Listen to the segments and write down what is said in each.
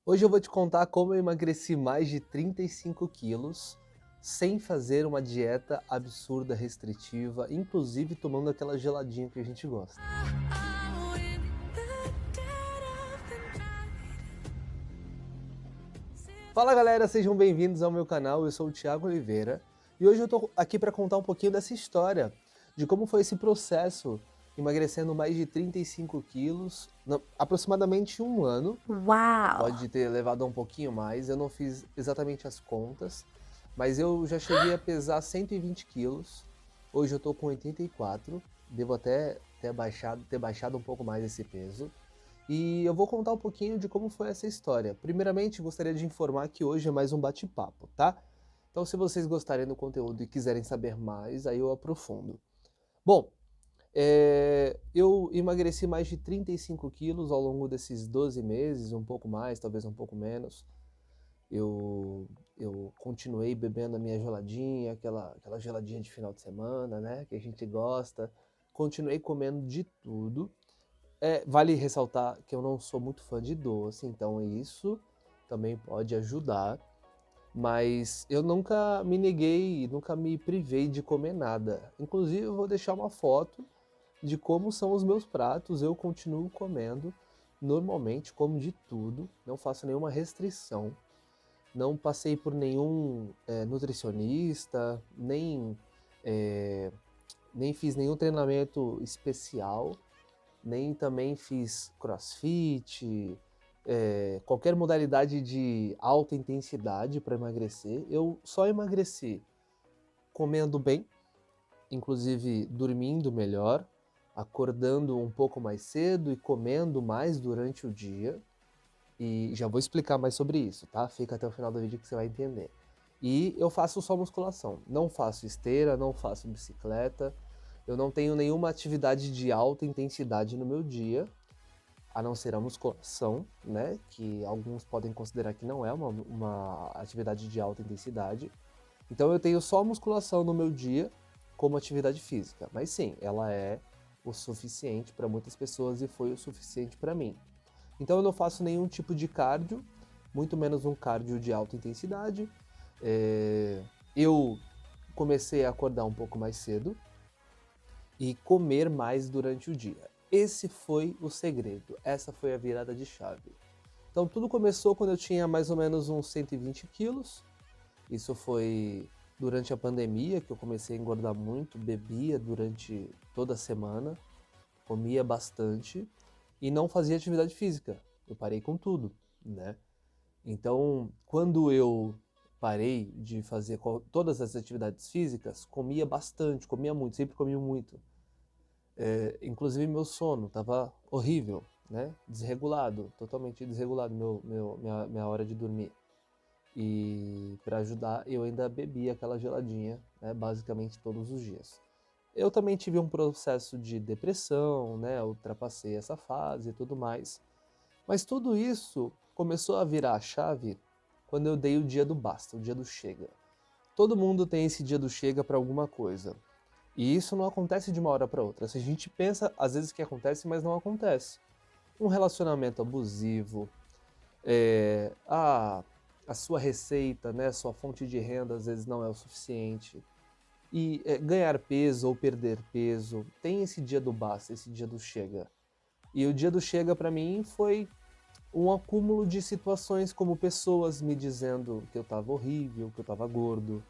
Hoje eu vou te contar como eu emagreci mais de 35 quilos sem fazer uma dieta absurda, restritiva, inclusive tomando aquela geladinha que a gente gosta. Fala galera, sejam bem-vindos ao meu canal, eu sou o Thiago Oliveira e hoje eu tô aqui para contar um pouquinho dessa história, de como foi esse processo emagrecendo mais de 35 quilos, aproximadamente um ano. Uau! Pode ter levado um pouquinho mais, eu não fiz exatamente as contas, mas eu já cheguei a pesar 120 quilos, hoje eu tô com 84, devo até ter baixado um pouco mais esse peso. E eu vou contar um pouquinho de como foi essa história. Primeiramente, gostaria de informar que hoje é mais um bate-papo, tá? Então, se vocês gostarem do conteúdo e quiserem saber mais, aí eu aprofundo. Bom, eu emagreci mais de 35 quilos ao longo desses 12 meses, um pouco mais, talvez um pouco menos. Eu continuei bebendo a minha geladinha, aquela geladinha de final de semana, né, que a gente gosta. Continuei comendo de tudo. Vale ressaltar que eu não sou muito fã de doce, então isso também pode ajudar. Mas eu nunca me neguei, nunca me privei de comer nada. Inclusive, eu vou deixar uma foto de como são os meus pratos. Eu continuo comendo normalmente, como de tudo, não faço nenhuma restrição, não passei por nenhum nutricionista, eh, nem fiz nenhum treinamento especial, nem também fiz crossfit, qualquer modalidade de alta intensidade para emagrecer. Eu só emagreci comendo bem, inclusive dormindo melhor, acordando um pouco mais cedo e comendo mais durante o dia. E já vou explicar mais sobre isso, tá? Fica até o final do vídeo que você vai entender. E eu faço só musculação. Não faço esteira, não faço bicicleta. Eu não tenho nenhuma atividade de alta intensidade no meu dia, a não ser a musculação, né? Que alguns podem considerar que não é uma atividade de alta intensidade. Então eu tenho só musculação no meu dia como atividade física. Mas sim, ela é o suficiente para muitas pessoas e foi o suficiente para mim. Então eu não faço nenhum tipo de cardio, muito menos um cardio de alta intensidade. Eu comecei a acordar um pouco mais cedo e comer mais durante o dia. Esse foi o segredo, essa foi a virada de chave. Então tudo começou quando eu tinha mais ou menos uns 120 quilos. Isso foi durante a pandemia que eu comecei a engordar muito, bebia durante toda a semana, comia bastante e não fazia atividade física. Eu parei com tudo, né? Então, quando eu parei de fazer todas as atividades físicas, comia bastante, comia muito, sempre comi muito. Inclusive meu sono estava horrível, né? Desregulado, totalmente desregulado minha hora de dormir. E para ajudar, eu ainda bebia aquela geladinha, né? Basicamente todos os dias. Eu também tive um processo de depressão, né? Ultrapassei essa fase e tudo mais. Mas tudo isso começou a virar a chave quando eu dei o dia do basta, o dia do chega. Todo mundo tem esse dia do chega para alguma coisa. E isso não acontece de uma hora para outra. Se a gente pensa, às vezes que acontece, mas não acontece. Um relacionamento abusivo, a sua receita, né, sua fonte de renda às vezes não é o suficiente. E ganhar peso ou perder peso, tem esse dia do basta, esse dia do chega. E o dia do chega para mim foi um acúmulo de situações como pessoas me dizendo que eu estava horrível, que eu estava gordo.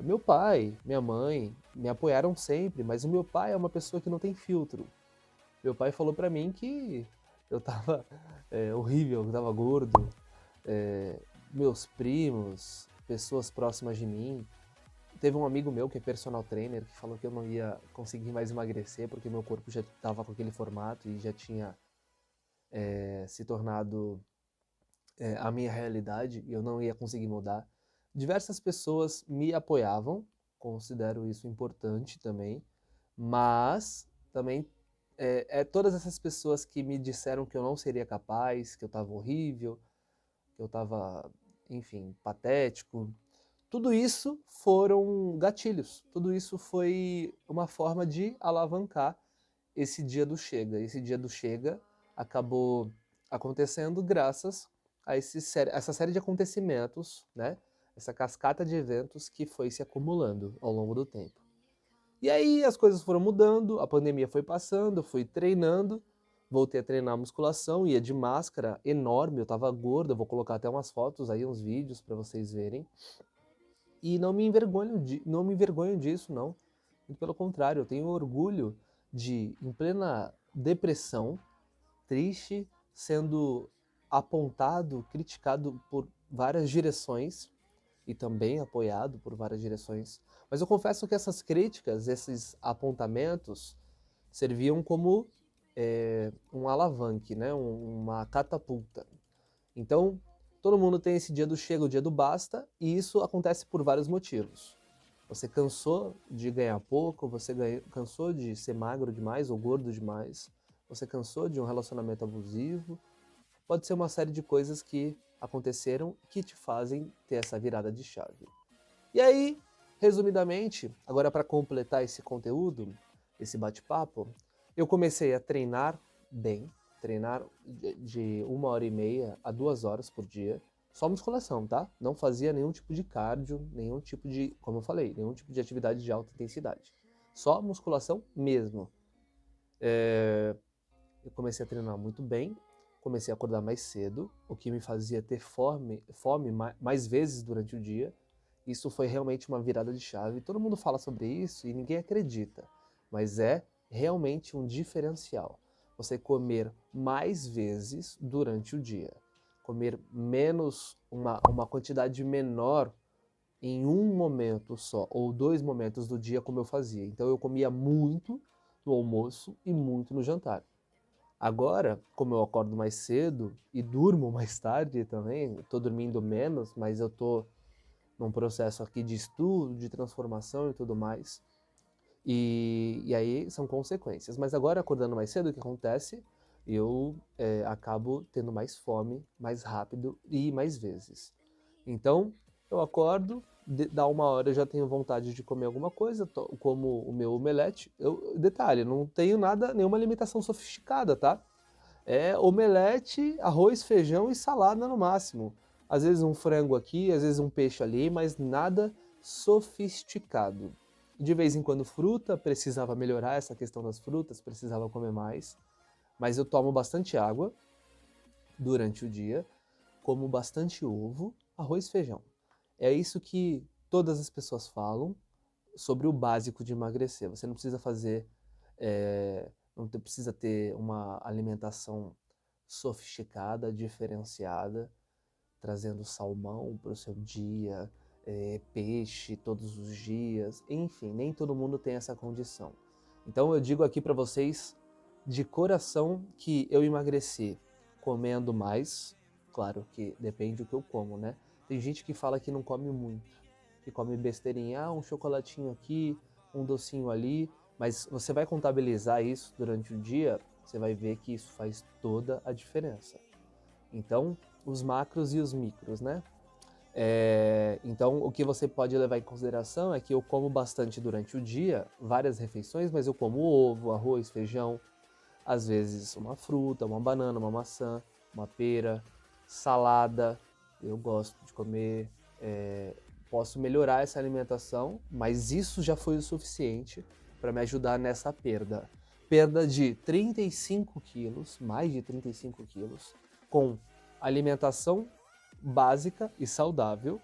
Meu pai, minha mãe me apoiaram sempre, mas o meu pai é uma pessoa que não tem filtro. Meu pai falou pra mim que eu tava horrível, que eu tava gordo. É, Meus primos, pessoas próximas de mim. Teve um amigo meu que é personal trainer que falou que eu não ia conseguir mais emagrecer porque meu corpo já estava com aquele formato e já tinha se tornado a minha realidade e eu não ia conseguir mudar. Diversas pessoas me apoiavam, considero isso importante também, mas também todas essas pessoas que me disseram que eu não seria capaz, que eu estava horrível, que eu estava, enfim, patético. Tudo isso foram gatilhos, tudo isso foi uma forma de alavancar esse dia do chega. Esse dia do chega acabou acontecendo graças essa série de acontecimentos, né? Essa cascata de eventos que foi se acumulando ao longo do tempo. E aí as coisas foram mudando, a pandemia foi passando, eu fui treinando, voltei a treinar musculação, ia de máscara, enorme, eu tava gordo, eu vou colocar até umas fotos aí, uns vídeos para vocês verem. E não me envergonho disso, não. Muito pelo contrário, eu tenho orgulho de, em plena depressão, triste, sendo apontado, criticado por várias direções e também apoiado por várias direções. Mas eu confesso que essas críticas, esses apontamentos, serviam como um alavanque, né? Uma catapulta. Então, todo mundo tem esse dia do chega, o dia do basta, e isso acontece por vários motivos. Você cansou de ganhar pouco, cansou de ser magro demais ou gordo demais, você cansou de um relacionamento abusivo. Pode ser uma série de coisas que aconteceram que te fazem ter essa virada de chave. E aí, resumidamente, agora para completar esse conteúdo, esse bate-papo, eu comecei a treinar bem, treinar de 1h30 a 2 horas por dia, só musculação, tá? Não fazia nenhum tipo de cardio, nenhum tipo de, como eu falei, nenhum tipo de atividade de alta intensidade. Só musculação mesmo. Eu comecei a treinar muito bem, comecei a acordar mais cedo, o que me fazia ter fome mais vezes durante o dia. Isso foi realmente uma virada de chave. Todo mundo fala sobre isso e ninguém acredita, mas é realmente um diferencial. Você comer mais vezes durante o dia, comer menos, uma quantidade menor em um momento só, ou 2 momentos do dia, como eu fazia. Então eu comia muito no almoço e muito no jantar. Agora, como eu acordo mais cedo e durmo mais tarde também, estou dormindo menos, mas eu estou num processo aqui de estudo, de transformação e tudo mais. E aí são consequências. Mas agora, acordando mais cedo, o que acontece? Eu acabo tendo mais fome, mais rápido e mais vezes. Então, eu acordo, dá 1 hora eu já tenho vontade de comer alguma coisa, como o meu omelete. Detalhe, não tenho nada, nenhuma alimentação sofisticada, tá? É omelete, arroz, feijão e salada no máximo. Às vezes um frango aqui, às vezes um peixe ali, mas nada sofisticado. De vez em quando fruta, precisava melhorar essa questão das frutas, precisava comer mais. Mas eu tomo bastante água durante o dia, como bastante ovo, arroz e feijão. É isso que todas as pessoas falam sobre o básico de emagrecer. Você não precisa fazer, não precisa ter uma alimentação sofisticada, diferenciada, trazendo salmão para o seu dia, peixe todos os dias, enfim, nem todo mundo tem essa condição. Então eu digo aqui para vocês de coração que eu emagreci comendo mais, claro que depende do que eu como, né? Tem gente que fala que não come muito, que come besteirinha, um chocolatinho aqui, um docinho ali, mas você vai contabilizar isso durante o dia, você vai ver que isso faz toda a diferença. Então, os macros e os micros, né? Então, o que você pode levar em consideração é que eu como bastante durante o dia, várias refeições, mas eu como ovo, arroz, feijão, às vezes uma fruta, uma banana, uma maçã, uma pera, salada, eu gosto de comer. Posso melhorar essa alimentação, mas isso já foi o suficiente para me ajudar nessa perda. Perda de 35 quilos, mais de 35 quilos, com alimentação básica e saudável.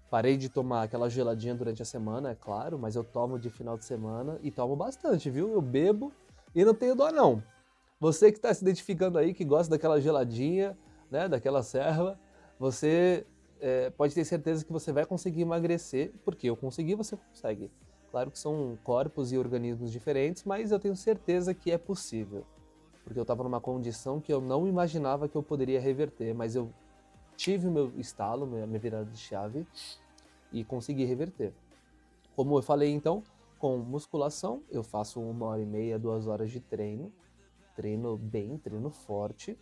Parei de tomar aquela geladinha durante a semana, é claro, mas eu tomo de final de semana e tomo bastante, viu? Eu bebo e não tenho dó não. Você que está se identificando aí, que gosta daquela geladinha, né, daquela serva, você pode ter certeza que você vai conseguir emagrecer, porque eu consegui, você consegue. Claro que são corpos e organismos diferentes, mas eu tenho certeza que é possível. Porque eu estava numa condição que eu não imaginava que eu poderia reverter, mas eu tive o meu estalo, minha virada de chave, e consegui reverter. Como eu falei então, com musculação, eu faço 1h30, 2 horas de treino, treino bem, treino forte,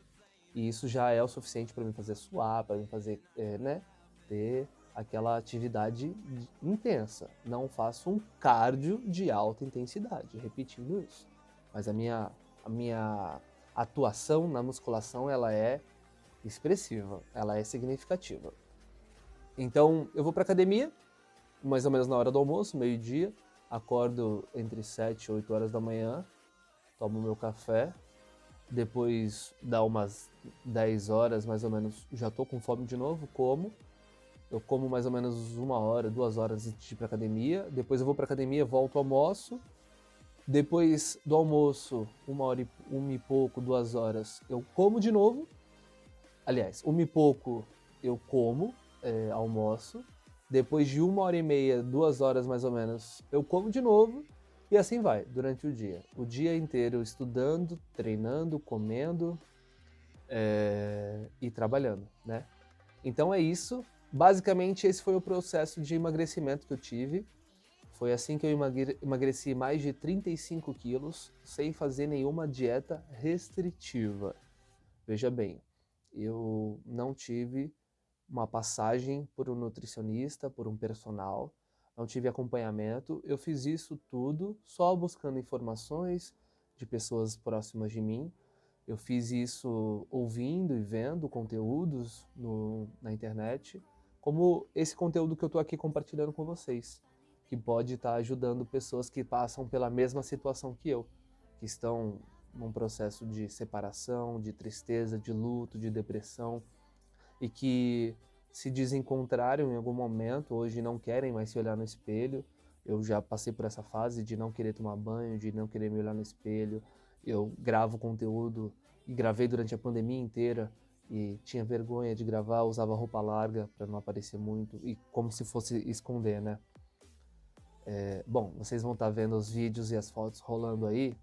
e isso já é o suficiente para me fazer suar, para me fazer, né, ter aquela atividade intensa. Não faço um cardio de alta intensidade, repetindo isso. Mas a minha atuação na musculação, ela é expressiva, ela é significativa. Então, eu vou para academia, mais ou menos na hora do almoço, meio-dia, acordo entre 7 e 8 horas da manhã, tomo meu café, depois dá umas 10 horas, mais ou menos, já tô com fome de novo, como. Eu como mais ou menos 1 hora, 2 horas antes de ir pra academia, depois eu vou pra academia, volto, almoço, depois do almoço, 1 hora, 1 e pouco, 2 horas, eu como de novo. Aliás, 1 e pouco eu como, almoço. Depois de 1 hora e meia, 2 horas mais ou menos, eu como de novo. E assim vai, durante o dia. O dia inteiro estudando, treinando, comendo e trabalhando, né? Então é isso. Basicamente, esse foi o processo de emagrecimento que eu tive. Foi assim que eu emagreci mais de 35 quilos, sem fazer nenhuma dieta restritiva. Veja bem, eu não tive uma passagem por um nutricionista, por um personal, não tive acompanhamento. Eu fiz isso tudo só buscando informações de pessoas próximas de mim. Eu fiz isso ouvindo e vendo conteúdos na internet, como esse conteúdo que eu estou aqui compartilhando com vocês, que pode estar ajudando pessoas que passam pela mesma situação que eu, que estão num processo de separação, de tristeza, de luto, de depressão, e que se desencontraram em algum momento, hoje não querem mais se olhar no espelho. Eu já passei por essa fase de não querer tomar banho, de não querer me olhar no espelho. Eu gravo conteúdo e gravei durante a pandemia inteira e tinha vergonha de gravar, usava roupa larga para não aparecer muito e como se fosse esconder, né? Bom, vocês vão estar vendo os vídeos e as fotos rolando aí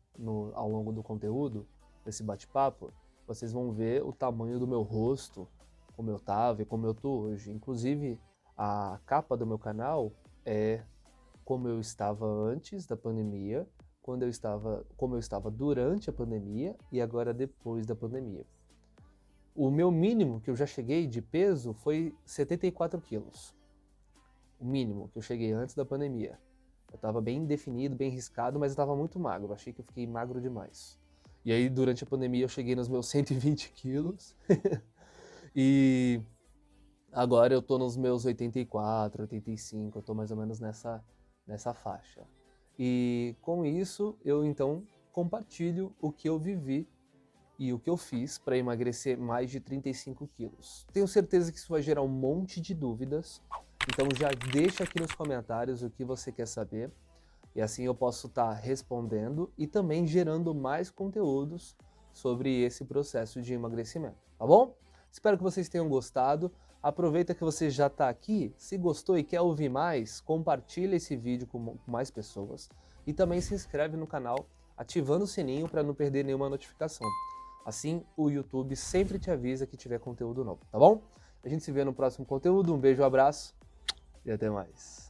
ao longo do conteúdo, desse bate-papo. Vocês vão ver o tamanho do meu rosto, como eu tava e como eu tô hoje. Inclusive, a capa do meu canal é como eu estava antes da pandemia, como eu estava durante a pandemia e agora depois da pandemia. O meu mínimo que eu já cheguei de peso foi 74 quilos. O mínimo que eu cheguei antes da pandemia. Eu estava bem definido, bem riscado, mas eu estava muito magro. Achei que eu fiquei magro demais. E aí, durante a pandemia, eu cheguei nos meus 120 quilos. E agora eu tô nos meus 84, 85, eu tô mais ou menos nessa faixa. E com isso, eu então compartilho o que eu vivi e o que eu fiz para emagrecer mais de 35 quilos. Tenho certeza que isso vai gerar um monte de dúvidas, então já deixa aqui nos comentários o que você quer saber, e assim eu posso estar respondendo e também gerando mais conteúdos sobre esse processo de emagrecimento, tá bom? Espero que vocês tenham gostado. Aproveita que você já está aqui, se gostou e quer ouvir mais, compartilha esse vídeo com mais pessoas e também se inscreve no canal ativando o sininho para não perder nenhuma notificação. Assim o YouTube sempre te avisa que tiver conteúdo novo, tá bom? A gente se vê no próximo conteúdo, um beijo, um abraço e até mais.